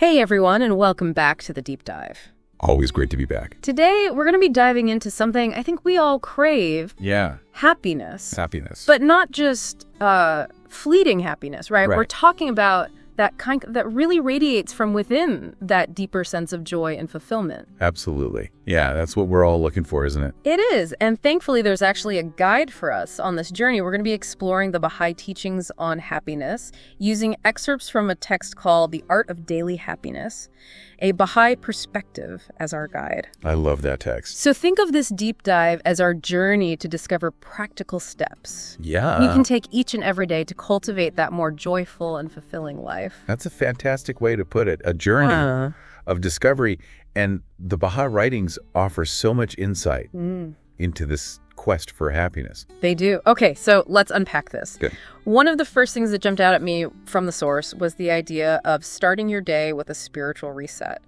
Hey everyone, and welcome back to the Deep Dive. Always great to be back. Today, we're going to be diving into something I think we all crave. Yeah. Happiness. Happiness. But not just fleeting happiness, right? Right. We're talking about that kind that really radiates from within that deeper sense of joy and fulfillment. Absolutely. Yeah, that's what we're all looking for, isn't it? It is, and thankfully there's actually a guide for us on this journey. We're going to be exploring the Baha'i teachings on happiness using excerpts from a text called The Art of Daily Happiness, a Baha'i perspective as our guide. I love that text. So think of this deep dive as our journey to discover practical steps Yeah. we can take each and every day to cultivate that more joyful and fulfilling life. That's a fantastic way to put it. A journey of discovery. And the Baha'i writings offer so much insight into this quest for happiness. They do. Okay, so let's unpack this. Good. One of the first things that jumped out at me from the source was the idea of starting your day with a spiritual reset.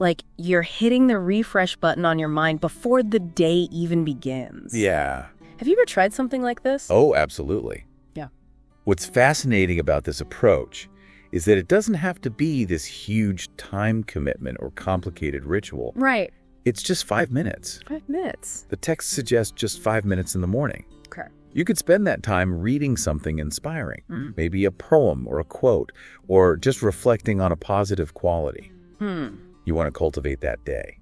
Like you're hitting the refresh button on your mind before the day even begins. Yeah. Have you ever tried something like this? Oh, absolutely. Yeah. What's fascinating about this approach is that it doesn't have to be this huge time commitment or complicated ritual. Right. It's just 5 minutes. 5 minutes. The text suggests just 5 minutes in the morning. Okay. You could spend that time reading something inspiring, maybe a poem or a quote, or just reflecting on a positive quality. You want to cultivate that day.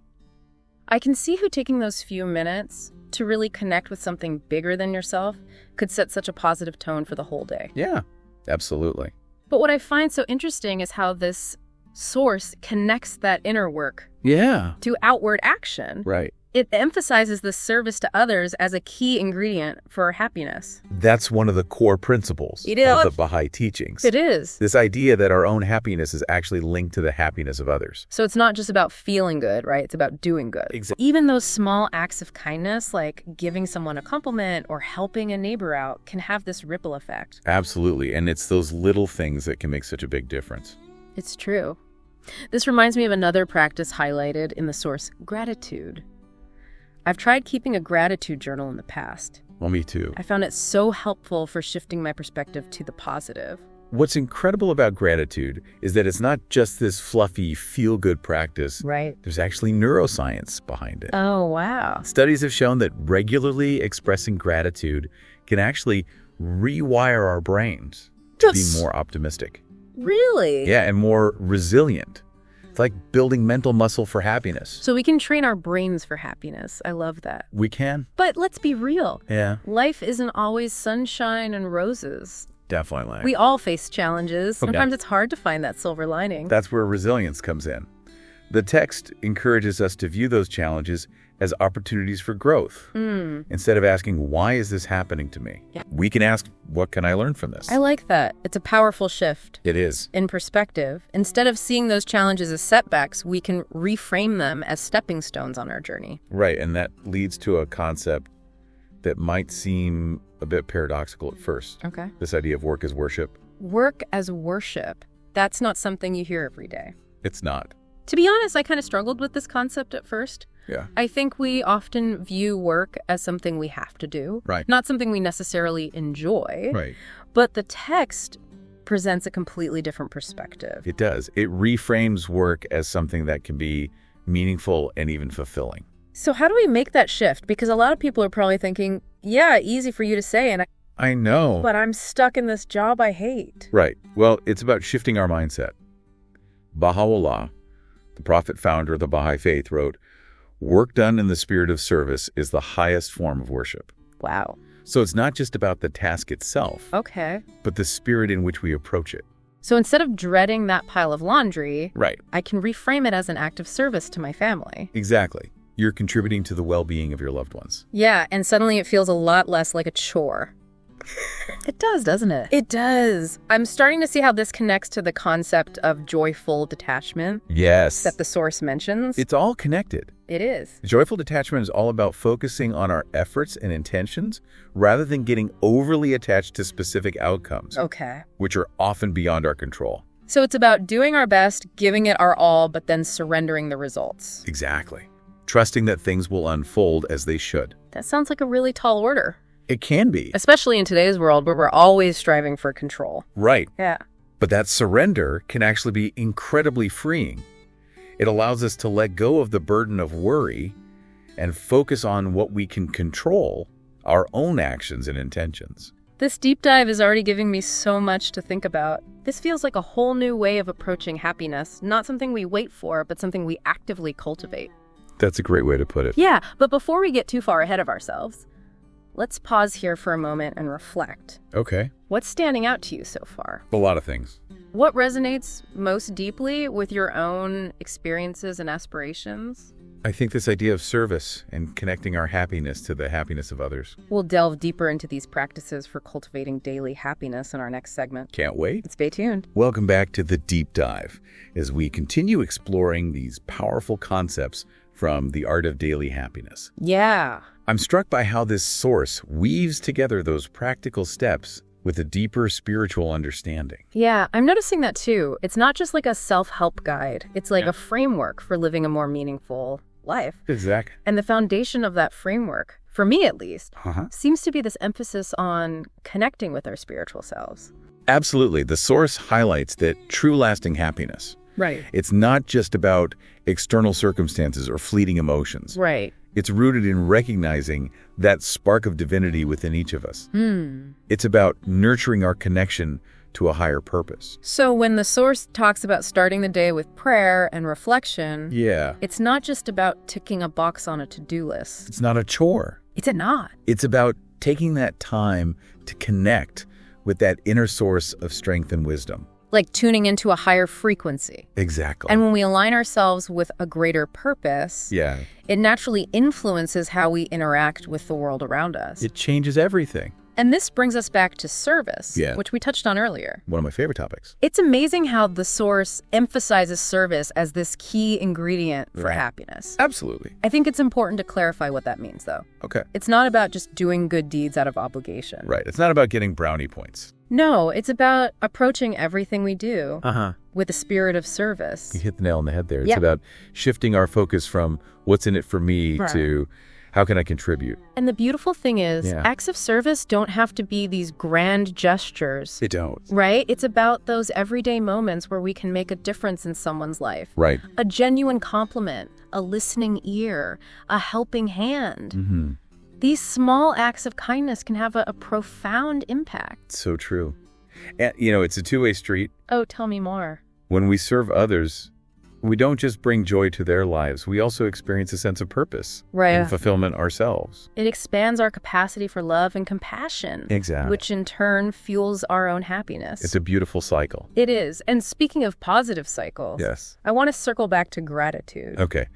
I can see how taking those few minutes to really connect with something bigger than yourself could set such a positive tone for the whole day. Yeah, absolutely. But what I find so interesting is how this source connects that inner work Yeah. to outward action. Right. It emphasizes the service to others as a key ingredient for happiness. That's one of the core principles It is. of the Baha'i teachings. It is. This idea that our own happiness is actually linked to the happiness of others. So it's not just about feeling good, right? It's about doing good. Exactly. Even those small acts of kindness, like giving someone a compliment or helping a neighbor out, can have this ripple effect. Absolutely. And it's those little things that can make such a big difference. It's true. This reminds me of another practice highlighted in the source, gratitude. I've tried keeping a gratitude journal in the past. Well, me too. I found it so helpful for shifting my perspective to the positive. What's incredible about gratitude is that it's not just this fluffy, feel-good practice. Right. There's actually neuroscience behind it. Oh, wow. Studies have shown that regularly expressing gratitude can actually rewire our brains to be more optimistic. Really? Yeah, and more resilient. It's like building mental muscle for happiness. So we can train our brains for happiness. I love that. We can. But let's be real. Yeah, Life isn't always sunshine and roses. definitely. We all face challenges. Sometimes it's hard to find that silver lining. That's where resilience comes in. The text encourages us to view those challenges as opportunities for growth. Instead of asking, why is this happening to me? Yeah. We can ask, what can I learn from this? I like that. It's a powerful shift. It is. In perspective, instead of seeing those challenges as setbacks, we can reframe them as stepping stones on our journey. Right, and that leads to a concept that might seem a bit paradoxical at first. Okay. This idea of work as worship. Work as worship. That's not something you hear every day. It's not. To be honest, I kind of struggled with this concept at first. Yeah. I think we often view work as something we have to do, Right. not something we necessarily enjoy. Right. But the text presents a completely different perspective. It does. It reframes work as something that can be meaningful and even fulfilling. So how do we make that shift? Because a lot of people are probably thinking, yeah, easy for you to say, I know. but I'm stuck in this job I hate. Right. Well, it's about shifting our mindset. Baha'u'llah, the prophet founder of the Baha'i faith, wrote, "Work done in the spirit of service is the highest form of worship." Wow. So it's not just about the task itself, Okay. but the spirit in which we approach it. So instead of dreading that pile of laundry, Right. I can reframe it as an act of service to my family. Exactly. You're contributing to the well-being of your loved ones. Yeah, and suddenly it feels a lot less like a chore. It does, doesn't it? It does. I'm starting to see how this connects to the concept of joyful detachment Yes. that the source mentions. It's all connected. It is. Joyful detachment is all about focusing on our efforts and intentions rather than getting overly attached to specific outcomes, Okay. which are often beyond our control. So it's about doing our best, giving it our all, but then surrendering the results. Exactly. Trusting that things will unfold as they should. That sounds like a really tall order, It can be. especially in today's world where we're always striving for control. Right. Yeah. But that surrender can actually be incredibly freeing. It allows us to let go of the burden of worry and focus on what we can control, our own actions and intentions. This deep dive is already giving me so much to think about. This feels like a whole new way of approaching happiness, not something we wait for, but something we actively cultivate. That's a great way to put it. Yeah, but before we get too far ahead of ourselves, let's pause here for a moment and reflect. Okay. What's standing out to you so far? A lot of things. What resonates most deeply with your own experiences and aspirations? I think this idea of service and connecting our happiness to the happiness of others. We'll delve deeper into these practices for cultivating daily happiness in our next segment. Can't wait. Stay tuned. Welcome back to The Deep Dive as we continue exploring these powerful concepts from The Art of Daily Happiness. Yeah. I'm struck by how this source weaves together those practical steps with a deeper spiritual understanding. Yeah, I'm noticing that too. It's not just like a self-help guide. It's like a framework for living a more meaningful life. Exactly. And the foundation of that framework, for me at least, seems to be this emphasis on connecting with our spiritual selves. Absolutely. The source highlights that true lasting happiness. Right. It's not just about external circumstances or fleeting emotions. Right. It's rooted in recognizing that spark of divinity within each of us. It's about nurturing our connection to a higher purpose. So when the source talks about starting the day with prayer and reflection, it's not just about ticking a box on a to-do list. It's not a chore. It's not. It's about taking that time to connect with that inner source of strength and wisdom. Like tuning into a higher frequency. Exactly. And when we align ourselves with a greater purpose, it naturally influences how we interact with the world around us. It changes everything. And this brings us back to service, Yeah. which we touched on earlier. One of my favorite topics. It's amazing how the source emphasizes service as this key ingredient for Right. happiness. Absolutely. I think it's important to clarify what that means, though. Okay. It's not about just doing good deeds out of obligation. Right. It's not about getting brownie points. No, it's about approaching everything we do Uh-huh. with a spirit of service. You hit the nail on the head there. It's Yeah. about shifting our focus from what's in it for me Right. to how can I contribute? And the beautiful thing is, Yeah. acts of service don't have to be these grand gestures, They don't. right? It's about those everyday moments where we can make a difference in someone's life. Right. A genuine compliment, a listening ear, a helping hand. Mm-hmm. These small acts of kindness can have a profound impact. So true. And, it's a two-way street. Oh, tell me more. When we serve others, we don't just bring joy to their lives. We also experience a sense of purpose Right. and fulfillment ourselves. It expands our capacity for love and compassion. Exactly. Which in turn fuels our own happiness. It's a beautiful cycle. It is. And speaking of positive cycles, Yes. I want to circle back to gratitude. Okay.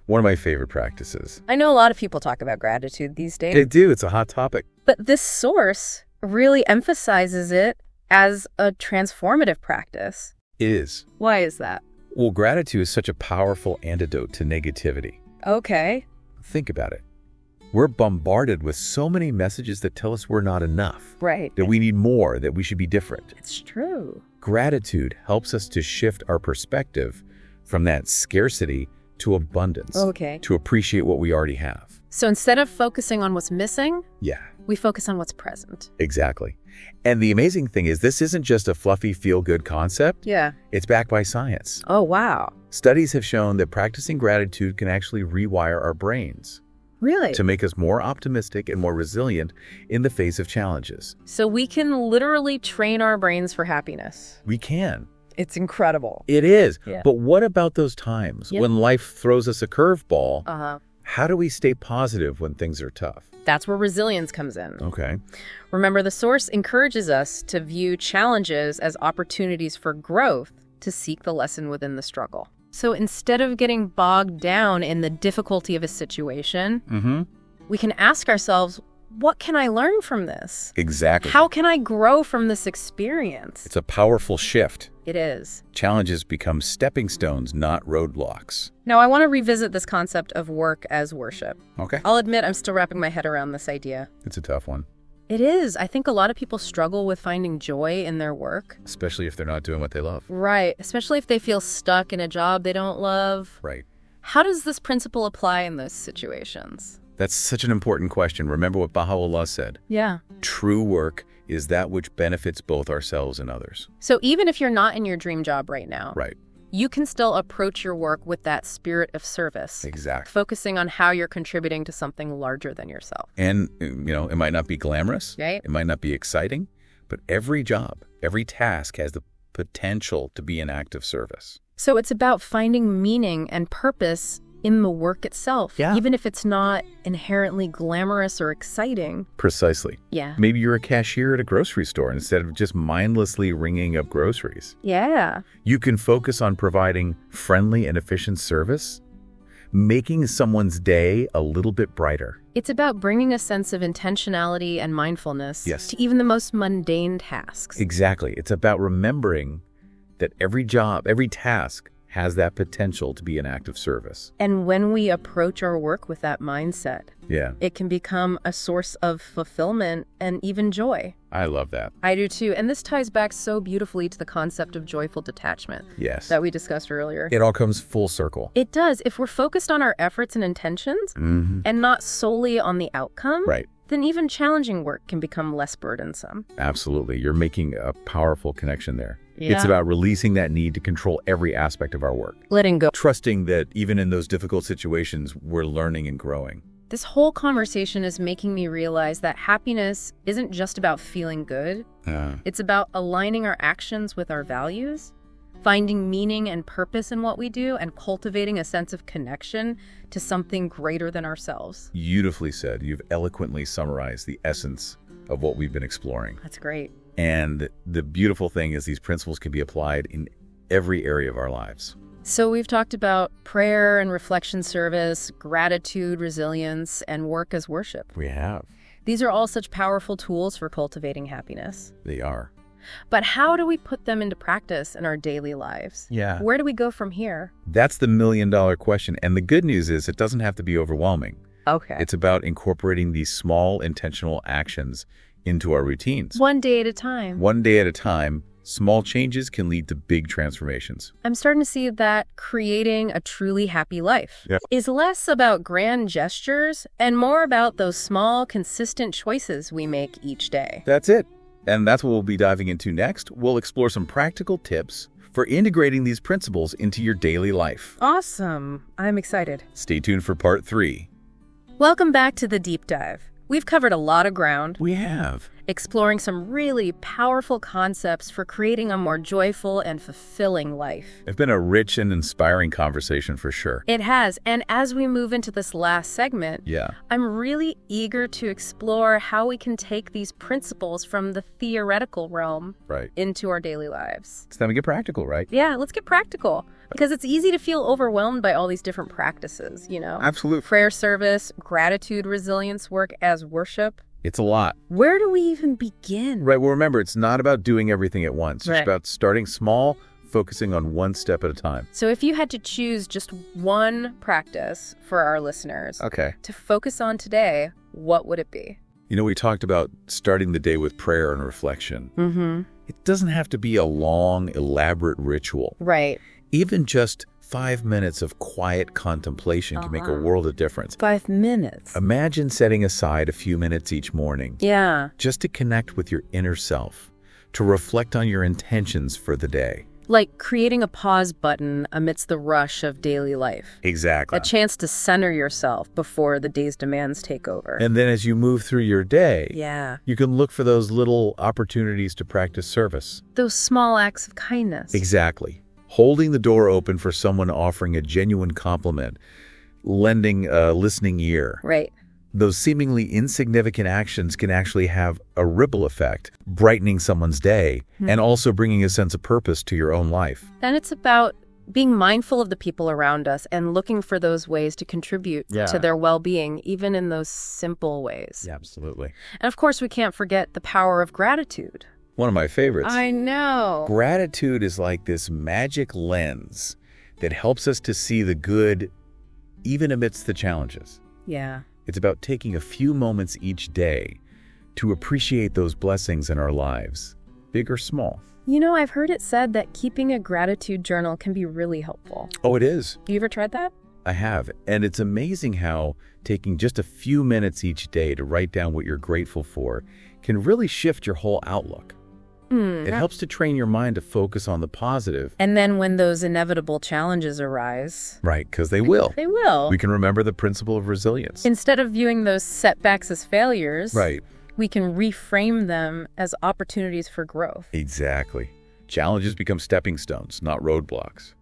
One of my favorite practices. I know a lot of people talk about gratitude these days, They do. It's a hot topic. but this source really emphasizes it as a transformative practice. It is. Why is that? Well, gratitude is such a powerful antidote to negativity. Okay. Think about it. We're bombarded with so many messages that tell us we're not enough, Right. that we need more, that we should be different. It's true. Gratitude helps us to shift our perspective from that scarcity to abundance, Okay. to appreciate what we already have. So instead of focusing on what's missing, Yeah, we focus on what's present. exactly. And the amazing thing is this isn't just a fluffy feel-good concept. Yeah. It's backed by science. Oh, wow. Studies have shown that practicing gratitude can actually rewire our brains Really? to make us more optimistic and more resilient in the face of challenges. So we can literally train our brains for happiness. We can. It's incredible. It is. Yeah. But what about those times Yep. when life throws us a curveball? Uh-huh. How do we stay positive when things are tough? That's where resilience comes in. Okay. Remember, the source encourages us to view challenges as opportunities for growth, to seek the lesson within the struggle. So instead of getting bogged down in the difficulty of a situation, we can ask ourselves, what can I learn from this? Exactly. How can I grow from this experience? It's a powerful shift. It is. Challenges become stepping stones, not roadblocks. Now, I want to revisit this concept of work as worship. Okay. I'll admit I'm still wrapping my head around this idea. It's a tough one, It is. I think a lot of people struggle with finding joy in their work. especially if they're not doing what they love. Right. Especially if they feel stuck in a job they don't love. Right. How does this principle apply in those situations? That's such an important question. Remember what Baha'u'llah said. Yeah. True work is that which benefits both ourselves and others. So even if you're not in your dream job right now, Right. you can still approach your work with that spirit of service, Exactly. focusing on how you're contributing to something larger than yourself. And, it might not be glamorous. Right. It might not be exciting, but every job, every task has the potential to be an act of service. So it's about finding meaning and purpose in the work itself, Yeah. even if it's not inherently glamorous or exciting. Precisely. Yeah. Maybe you're a cashier at a grocery store instead of just mindlessly ringing up groceries. Yeah. You can focus on providing friendly and efficient service, making someone's day a little bit brighter. It's about bringing a sense of intentionality and mindfulness Yes. to even the most mundane tasks. Exactly. It's about remembering that every job, every task has that potential to be an act of service. And when we approach our work with that mindset, Yeah, it can become a source of fulfillment and even joy. I love that. I do too. And this ties back so beautifully to the concept of joyful detachment Yes. that we discussed earlier. It all comes full circle. It does. If we're focused on our efforts and intentions and not solely on the outcome, Right. then even challenging work can become less burdensome. Absolutely. You're making a powerful connection there. Yeah. It's about releasing that need to control every aspect of our work. Letting go. Trusting that even in those difficult situations, we're learning and growing. This whole conversation is making me realize that happiness isn't just about feeling good. It's about aligning our actions with our values, finding meaning and purpose in what we do, and cultivating a sense of connection to something greater than ourselves. Beautifully said. You've eloquently summarized the essence of what we've been exploring. That's great. And the beautiful thing is these principles can be applied in every area of our lives. So we've talked about prayer and reflection service, gratitude, resilience, and work as worship. We have. These are all such powerful tools for cultivating happiness. They are. But how do we put them into practice in our daily lives? Yeah. Where do we go from here? That's the million-dollar question. And the good news is it doesn't have to be overwhelming. Okay. It's about incorporating these small intentional actions into our routines. One day at a time. One day at a time, small changes can lead to big transformations. I'm starting to see that creating a truly happy life is less about grand gestures and more about those small, consistent choices we make each day. That's it. And that's what we'll be diving into next. We'll explore some practical tips for integrating these principles into your daily life. Awesome. I'm excited. Stay tuned for part 3. Welcome back to the deep dive. We've covered a lot of ground, We have. exploring some really powerful concepts for creating a more joyful and fulfilling life. It's been a rich and inspiring conversation for sure. It has, and as we move into this last segment, Yeah. I'm really eager to explore how we can take these principles from the theoretical realm Right. into our daily lives. It's time to get practical, right? Yeah, let's get practical, because it's easy to feel overwhelmed by all these different practices, Absolutely. Prayer service, gratitude, resilience work as worship. It's a lot. Where do we even begin? Right. Well, remember, it's not about doing everything at once. Right. It's about starting small, focusing on one step at a time. So if you had to choose just one practice for our listeners Okay. to focus on today, what would it be? We talked about starting the day with prayer and reflection. Mm-hmm. It doesn't have to be a long, elaborate ritual. Right. Even just 5 minutes of quiet contemplation can make a world of difference. 5 minutes. Imagine setting aside a few minutes each morning Yeah. just to connect with your inner self, to reflect on your intentions for the day. Like creating a pause button amidst the rush of daily life. Exactly. A chance to center yourself before the day's demands take over. And then as you move through your day, Yeah. you can look for those little opportunities to practice service. Those small acts of kindness. Exactly. Holding the door open for someone offering a genuine compliment, lending a listening ear. Right. Those seemingly insignificant actions can actually have a ripple effect, brightening someone's day and also bringing a sense of purpose to your own life. Then it's about being mindful of the people around us and looking for those ways to contribute to their well-being, even in those simple ways. Yeah, absolutely. And of course, we can't forget the power of gratitude. One of my favorites. I know. Gratitude is like this magic lens that helps us to see the good even amidst the challenges. Yeah. It's about taking a few moments each day to appreciate those blessings in our lives, big or small. I've heard it said that keeping a gratitude journal can be really helpful. Oh, it is. You ever tried that? I have. And it's amazing how taking just a few minutes each day to write down what you're grateful for can really shift your whole outlook. It helps to train your mind to focus on the positive. And then when those inevitable challenges arise, Right, because they will. they will. We can remember the principle of resilience. Instead of viewing those setbacks as failures, Right. we can reframe them as opportunities for growth. Exactly. Challenges become stepping stones, not roadblocks.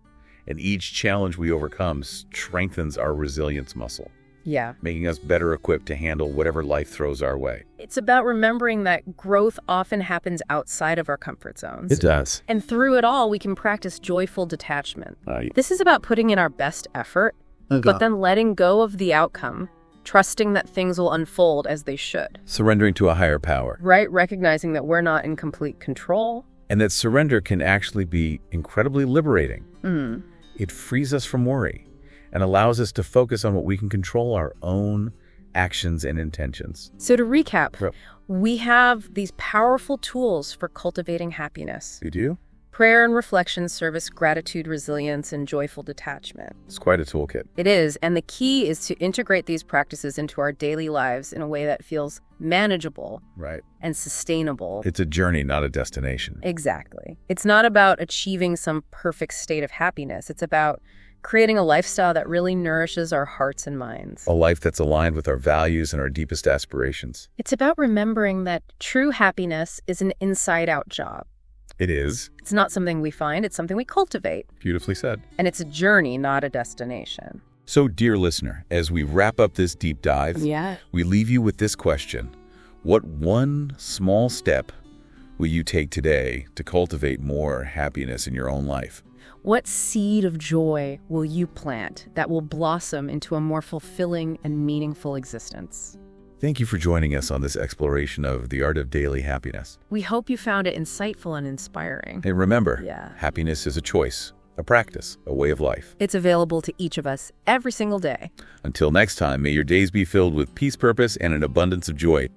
And each challenge we overcome strengthens our resilience muscle, Yeah. making us better equipped to handle whatever life throws our way. It's about remembering that growth often happens outside of our comfort zones. does. And through it all, we can practice joyful detachment. Right. This is about putting in our best effort, but then letting go of the outcome, trusting that things will unfold as they should. Surrendering to a higher power. Right? Recognizing that we're not in complete control. And that surrender can actually be incredibly liberating. Mm. It frees us from worry and allows us to focus on what we can control, our own actions and intentions. So to recap, Yep. we have these powerful tools for cultivating happiness. You do? Prayer and reflection service gratitude, resilience, and joyful detachment. It's quite a toolkit. It is, and the key is to integrate these practices into our daily lives in a way that feels manageable Right. and sustainable. It's a journey, not a destination. Exactly. It's not about achieving some perfect state of happiness. It's about creating a lifestyle that really nourishes our hearts and minds. A life that's aligned with our values and our deepest aspirations. It's about remembering that true happiness is an inside-out job. It is. It's not something we find, it's something we cultivate. Beautifully said. And it's a journey, not a destination. So, dear listener, as we wrap up this deep dive, we leave you with this question. What one small step will you take today to cultivate more happiness in your own life? What seed of joy will you plant that will blossom into a more fulfilling and meaningful existence? Thank you for joining us on this exploration of the art of daily happiness. We hope you found it insightful and inspiring. And remember, Yeah. happiness is a choice, a practice, a way of life. It's available to each of us every single day. Until next time, may your days be filled with peace, purpose, and an abundance of joy.